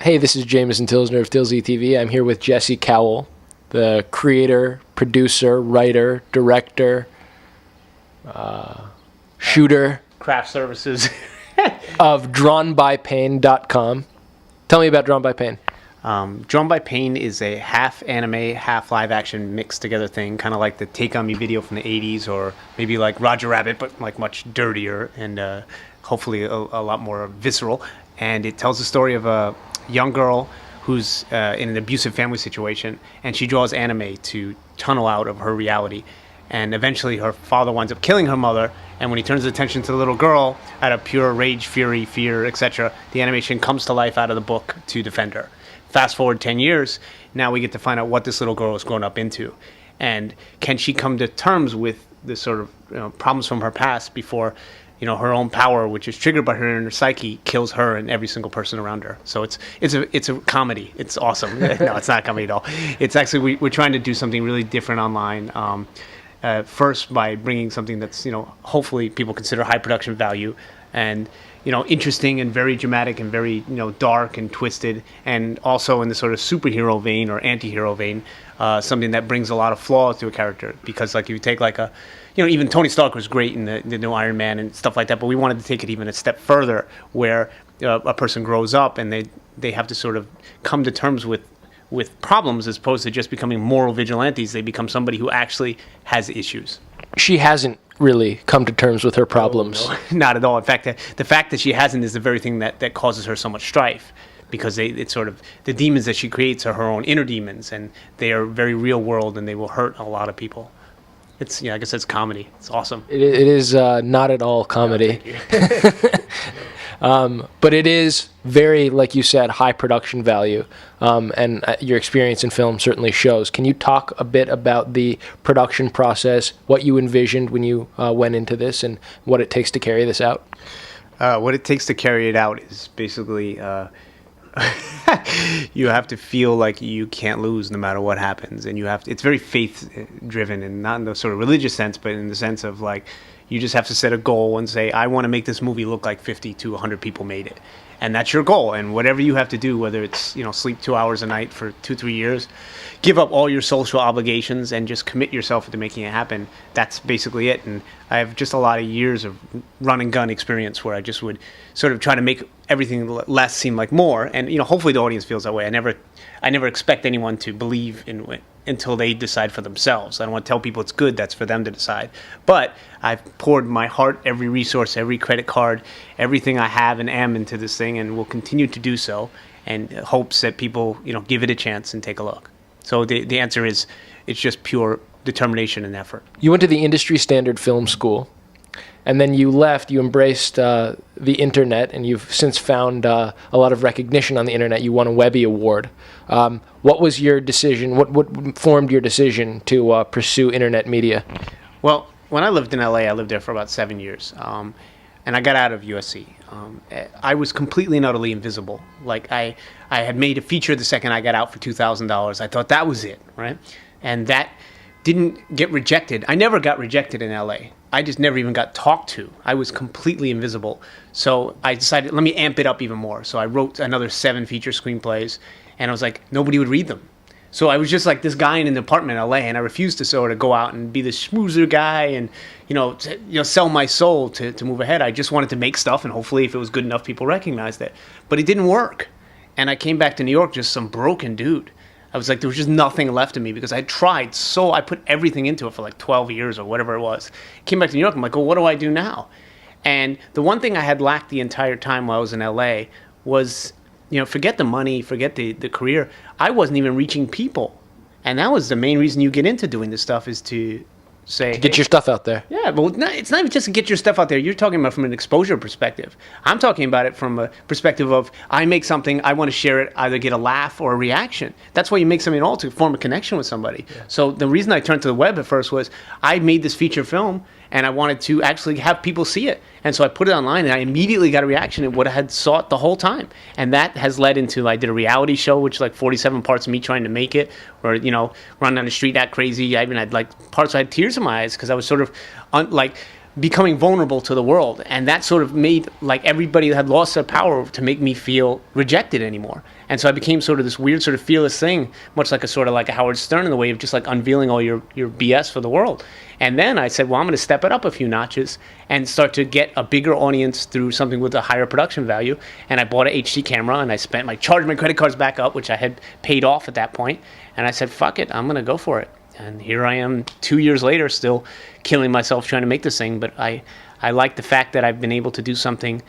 Hey, this is Jamison Tilsner of Tilsy TV. I'm here with Jesse Cowell, the creator, producer, writer, director, shooter Craft services. of DrawnByPain.com. Tell me about DrawnByPain. DrawnByPain is a half anime, half live action mixed together thing, kind of like the Take On Me video from the 80s, or maybe like Roger Rabbit, but like much dirtier and hopefully a lot more visceral. And it tells the story of a young girl who's in an abusive family situation, and she draws anime to tunnel out of her reality. And eventually her father winds up killing her mother, and when he turns his attention to the little girl, out of pure rage, fury, fear, etc., the animation comes to life out of the book to defend her. Fast forward 10 years, now we get to find out what this little girl has grown up into. And can she come to terms with the sort of problems from her past before her own power, which is triggered by her inner psyche, kills her and every single person around her. So it's a comedy. It's awesome. No, it's not a comedy at all. It's actually, we're trying to do something really different online. First by bringing something that's, hopefully people consider high production value and, interesting and very dramatic and very, dark and twisted, and also in the sort of superhero vein or anti-hero vein, something that brings a lot of flaws to a character. Because like if you take like even Tony Stark was great in the new Iron Man and stuff like that, but we wanted to take it even a step further where a person grows up and they have to sort of come to terms with problems as opposed to just becoming moral vigilantes. They become somebody who actually has issues. She hasn't really come to terms with her problems. No, not at all. In fact, the fact that she hasn't is the very thing that causes her so much strife, because it's sort of the demons that she creates are her own inner demons, and they are very real world, and they will hurt a lot of people. It's I guess it's comedy. It's awesome. It is not at all comedy. But it is very, like you said, high production value, and your experience in film certainly shows. Can you talk a bit about the production process, what you envisioned when you went into this, and what it takes to carry this out? What it takes to carry it out is basically you have to feel like you can't lose no matter what happens, and it's very faith driven, and not in the sort of religious sense, but in the sense of like, you just have to set a goal and say, I want to make this movie look like 50 to 100 people made it. And that's your goal. And whatever you have to do, whether it's, sleep 2 hours a night for 2-3 years, give up all your social obligations and just commit yourself to making it happen. That's basically it. And I have just a lot of years of run and gun experience where I just would sort of try to make everything less seem like more. And, hopefully the audience feels that way. I never expect anyone to believe in it until they decide for themselves. I don't want to tell people it's good. That's for them to decide. But I've poured my heart, every resource, every credit card, everything I have and am into this thing, and will continue to do so, and hopes that people, give it a chance and take a look. So the answer is, it's just pure determination and effort. You went to the industry standard film school, and then you left, you embraced the internet, and you've since found a lot of recognition on the internet. You won a Webby Award. What was your decision? What formed your decision to pursue internet media? Well, when I lived in LA, I lived there for about 7 years, and I got out of USC. I was completely and utterly invisible. Like I had made a feature the second I got out for $2,000. I thought that was it, right? And that didn't get rejected. I never got rejected in LA. I just never even got talked to. I was completely invisible. So I decided, let me amp it up even more. So I wrote another 7 feature screenplays, and I was like, nobody would read them. So I was just like this guy in an apartment in LA, and I refused to sort of go out and be this schmoozer guy and, sell my soul to move ahead. I just wanted to make stuff, and hopefully if it was good enough, people recognized it. But it didn't work. And I came back to New York just some broken dude. I was like, there was just nothing left of me because I tried I put everything into it for like 12 years or whatever it was. Came back to New York, I'm like, well, what do I do now? And the one thing I had lacked the entire time while I was in LA was, forget the money, forget the career. I wasn't even reaching people. And that was the main reason you get into doing this stuff, is to say, get your stuff out there. Yeah, but it's not even just to get your stuff out there. You're talking about from an exposure perspective. I'm talking about it from a perspective of, I make something, I want to share it, either get a laugh or a reaction. That's why you make something at all, to form a connection with somebody. Yeah. So the reason I turned to the web at first was, I made this feature film and I wanted to actually have people see it. And so I put it online, and I immediately got a reaction at what I had sought the whole time. And that has led into, I did a reality show, which like 47 parts of me trying to make it, or, run down the street, act crazy. I even had like parts, I had tears in my eyes because I was sort of becoming vulnerable to the world. And that sort of made, like, everybody had lost their power to make me feel rejected anymore. And so I became sort of this weird sort of fearless thing, much like a Howard Stern, in the way of just like unveiling all your BS for the world. And then I said, well, I'm going to step it up a few notches and start to get a bigger audience through something with a higher production value. And I bought an HD camera, and I charged my credit cards back up, which I had paid off at that point. And I said, fuck it, I'm going to go for it. And here I am 2 years later, still killing myself trying to make this thing. But I like the fact that I've been able to do something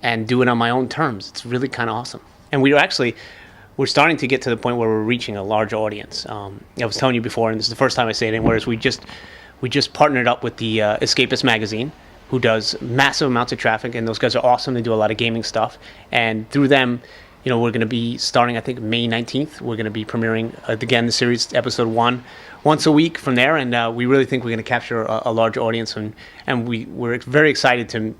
and do it on my own terms. It's really kind of awesome. And we're starting to get to the point where we're reaching a large audience. I was telling you before, and this is the first time I say it anywhere, is we just partnered up with the Escapist magazine, who does massive amounts of traffic, and those guys are awesome. They do a lot of gaming stuff. And through them, we're going to be starting, I think, May 19th. We're going to be premiering, again, the series, episode 1, once a week from there. And we really think we're going to capture a large audience. And we're very excited to,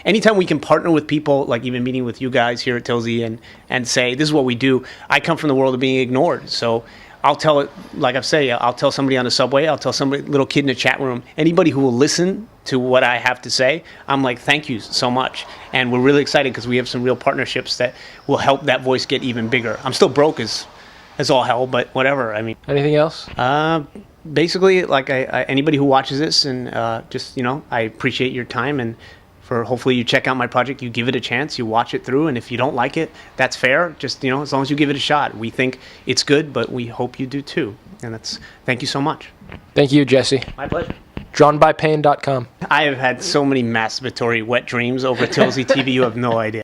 anytime we can partner with people, like even meeting with you guys here at Tilsey and say, this is what we do. I come from the world of being ignored. So I'll tell it, like I've said, I'll tell somebody on the subway, I'll tell somebody, little kid in the chat room, anybody who will listen to what I have to say, I'm like, thank you so much. And we're really excited because we have some real partnerships that will help that voice get even bigger. I'm still broke as all hell, but whatever. I mean, Anything else? Basically, like anybody who watches this, and I appreciate your time, and hopefully you check out my project, you give it a chance, you watch it through, and if you don't like it, that's fair. Just, as long as you give it a shot. We think it's good, but we hope you do too. And thank you so much. Thank you, Jesse. My pleasure. DrawnByPain.com. I have had so many masturbatory wet dreams over Tilsey TV, you have no idea.